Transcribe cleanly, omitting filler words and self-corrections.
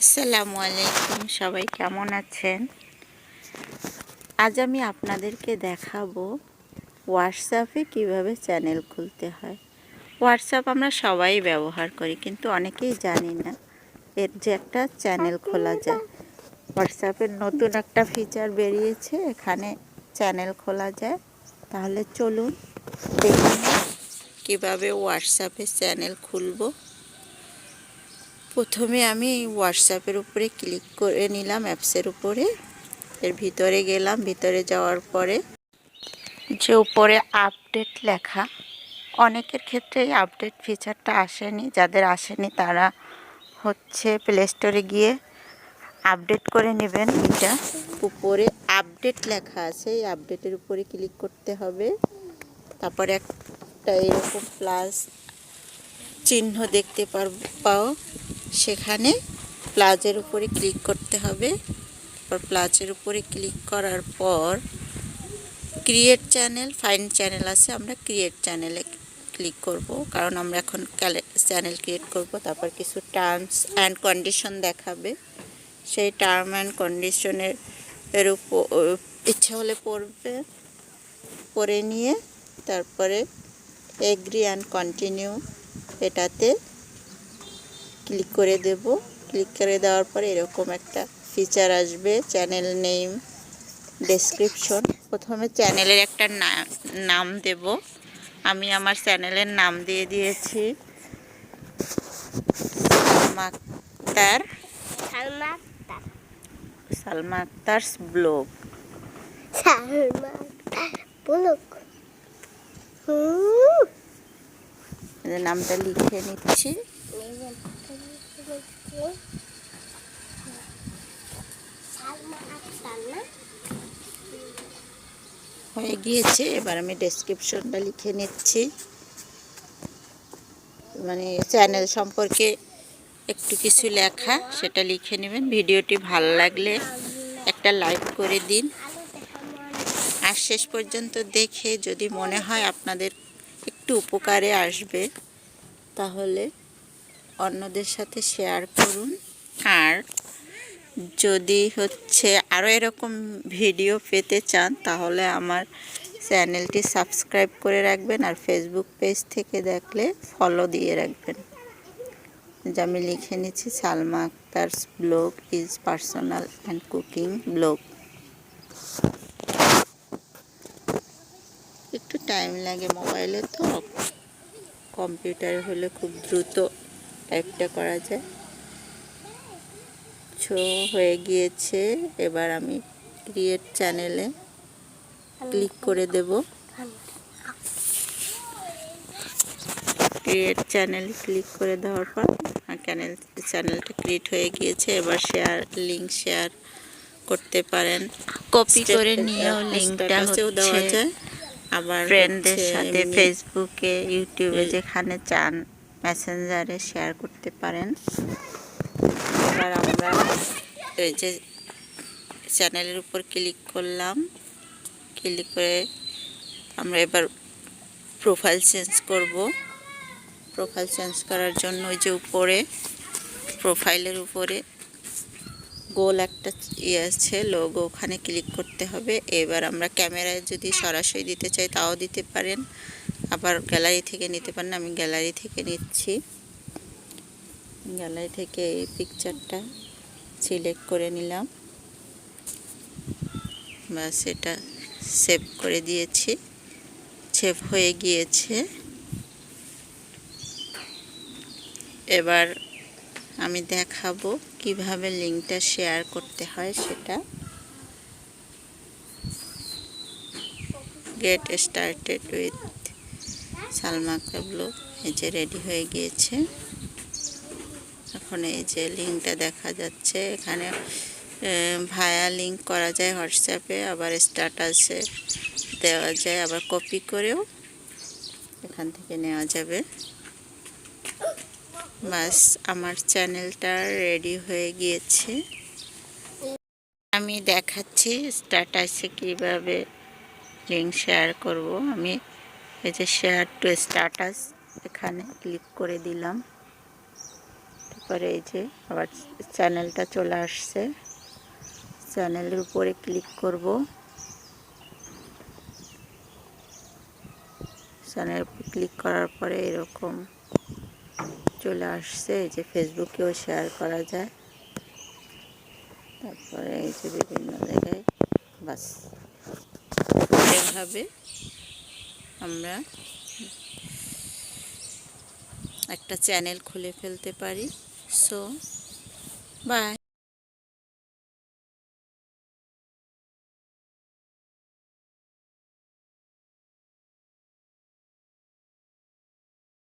আসসালামু আলাইকুম, সবাই কেমন আছেন? আজ আমি আপনাদেরকে দেখাবো হোয়াটসঅ্যাপে কিভাবে চ্যানেল খুলতে হয়। হোয়াটসঅ্যাপ আমরা সবাই ব্যবহার করি, কিন্তু অনেকেই জানি না এর যে একটা চ্যানেল খোলা যায়। হোয়াটসঅ্যাপের নতুন একটা ফিচার বেরিয়েছে, এখানে চ্যানেল খোলা যায়। তাহলে চলুন দেখুন কীভাবে হোয়াটসঅ্যাপে চ্যানেল খুলবো। প্রথমে আমি হোয়াটসঅ্যাপের উপরে ক্লিক করে নিলাম, অ্যাপসের উপরে। এর ভিতরে গেলাম, ভিতরে যাওয়ার পরে যে উপরে আপডেট লেখা, অনেকের ক্ষেত্রে এই আপডেট ফিচারটা আসেনি। যাদের আসেনি তারা প্লে স্টোরে গিয়ে আপডেট করে নেবেন। এটা উপরে আপডেট লেখা আছে, এই আপডেটের উপরে ক্লিক করতে হবে। তারপরে একটা এরকম প্লাস চিহ্ন দেখতে পাও, সেখানে প্লাজের উপরে ক্লিক করতে হবে। তারপর প্লাজের উপরে ক্লিক করার পর ক্রিয়েট চ্যানেল, ফাইন্ড চ্যানেল আছে, আমরা ক্রিয়েট চ্যানেলে ক্লিক করব, কারণ আমরা এখন চ্যানেল ক্রিয়েট করব। তারপর কিছু টার্মস অ্যান্ড কন্ডিশন দেখাবে, সেই টার্ম অ্যান্ড কন্ডিশনের উপর ইচ্ছা হলে পড়ে নিয়ে তারপরে এগ্রি অ্যান্ড কন্টিনিউ এটাতে ক্লিক করে দেব। ক্লিক করে দেওয়ার পরে এরকম একটা ফিচার আসবে, চ্যানেল নেম, ডেসক্রিপশন। প্রথমে চ্যানেলের একটা নাম দেব। আমি আমার চ্যানেলের নাম দিয়ে দিয়েছি সালমা আক্তারস ব্লগ। নামটা লিখে নিচ্ছি। হয়ে গিয়েছে, এবার আমি ডেসক্রিপশনটা লিখে নিচ্ছি। মানে চ্যানেল সম্পর্কে একটু কিছু লেখা, সেটা লিখে নেবেন। ভিডিওটি ভালো লাগলে একটা লাইক করে দিন, আর শেষ পর্যন্ত দেখে যদি মনে হয় আপনাদের একটু উপকারে আসবে তাহলে অন্যদের সাথে শেয়ার করুন। আর যদি আরও এরকম ভিডিও পেতে চান তাহলে আমার চ্যানেলটি সাবস্ক্রাইব করে রাখবেন, আর ফেসবুক পেজ থেকে দেখলে ফলো দিয়ে রাখবেন। যে আমি লিখে নিচ্ছি Salma Akhtar's blog is personal and cooking blog. একটু টাইম লাগে মোবাইলে, তো কম্পিউটারে হলে খুব দ্রুত টাইপটা করা যায়। হয়ে গিয়েছে, এবার আমি ক্রিয়েট চ্যানেলে ক্লিক করে দেব। ক্রিয়েট চ্যানেল ক্লিক করে দেওয়ার পর চ্যানেলটা ক্রিয়েট হয়ে গিয়েছে। এবার লিঙ্ক শেয়ার করতে পারেন, কপি করে নিয়েও লিঙ্কটা দেওয়া যায়। আবার ফ্রেন্ডদের সাথে ফেসবুকে, ইউটিউবে যেখানে চান মেসেঞ্জারে শেয়ার করতে পারেন। এবার আমরা এই যে চ্যানেলের উপর ক্লিক করলাম, ক্লিক করে আমরা এবার প্রোফাইল চেঞ্জ করব। প্রোফাইল চেঞ্জ করার জন্য ওই যে উপরে প্রোফাইলের উপরে গোল একটা আছে লোগো, ওখানে ক্লিক করতে হবে। এবার আমরা ক্যামেরায় যদি সরাসরি দিতে চাই তাও দিতে পারেন, আবার গ্যালারি থেকে নিতে পারেন। আমি গ্যালারি থেকে নিচ্ছি। গ্যালারি থেকে এই পিকচারটা সিলেক্ট করে নিলাম, বাস এটা সেভ করে দিয়েছি। সেভ হয়ে গিয়েছে। এবার আমি দেখাবো কিভাবে লিঙ্কটা শেয়ার করতে হয় সেটা। Get started with Salma Akter blog, এই যে রেডি হয়ে গিয়েছে। এখন এই যে লিঙ্কটা দেখা যাচ্ছে, এখানে ভায়া লিঙ্ক করা যায় হোয়াটসঅ্যাপে, আবার স্ট্যাটাসে দেওয়া যায়, আবার কপি করেও এখান থেকে নেওয়া যাবে। বাস আমার চ্যানেলটা রেডি হয়ে গিয়েছে। আমি দেখাচ্ছি স্ট্যাটাসে কিভাবে লিঙ্ক শেয়ার করব। আমি এই যে শেয়ার টু স্ট্যাটাস এখানে ক্লিক করে দিলাম। তারপরে এই যে আবার চ্যানেলটা চলে আসছে, চ্যানেলের উপরে ক্লিক করব। চ্যানেলের উপর ক্লিক করার পরে এরকম চলে আসছে, এই যে ফেসবুকেও শেয়ার করা যায়। তারপরে এই যে বিভিন্ন জায়গায়, বাস এভাবে আমরা একটা চ্যানেল খুলে ফেলতে পারি। So by.